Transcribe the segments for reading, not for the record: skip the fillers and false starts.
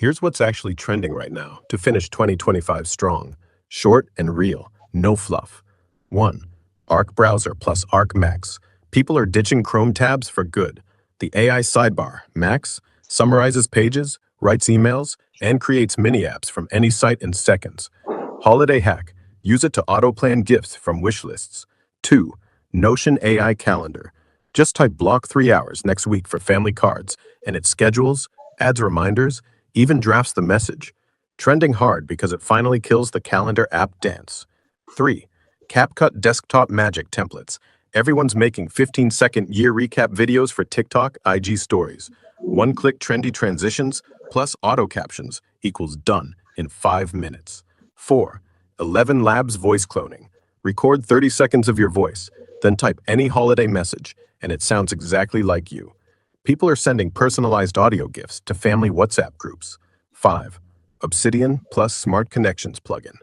Here's what's actually trending right now to finish 2025 strong. Short and real, no fluff. 1. Arc Browser plus Arc Max. People are ditching Chrome tabs for good. The AI sidebar, Max, summarizes pages, writes emails, and creates mini-apps from any site in seconds. Holiday hack. Use it to auto-plan gifts from wish lists. 2. Notion AI Calendar. Just type block 3 hours next week for family cards, and it schedules, adds reminders, even drafts the message. Trending hard because it finally kills the calendar app dance. 3. CapCut Desktop Magic Templates. Everyone's making 15-second year recap videos for TikTok, IG stories. One-click trendy transitions plus auto captions equals done in 5 minutes. 4. 11 Labs Voice Cloning. Record 30 seconds of your voice, then type any holiday message, and it sounds exactly like you. People are sending personalized audio gifts to family WhatsApp groups. 5. Obsidian plus Smart Connections plugin.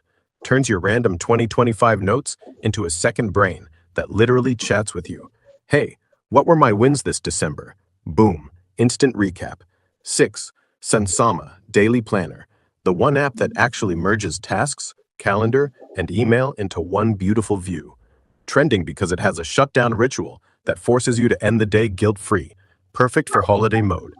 Turns your random 2025 notes into a second brain that literally chats with you. Hey, what were my wins this December? Boom, instant recap. 6. Sansama Daily Planner. The one app that actually merges tasks, calendar, and email into one beautiful view. Trending because it has a shutdown ritual that forces you to end the day guilt-free. Perfect for holiday mode.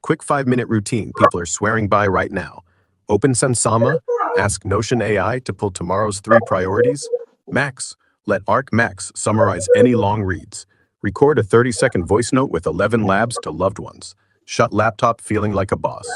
Quick 5-minute routine people are swearing by right now. Open Sansama, ask Notion AI to pull tomorrow's 3 priorities. Max, let Arc Max summarize any long reads. Record a 30-second voice note with 11 labs to loved ones. Shut laptop feeling like a boss.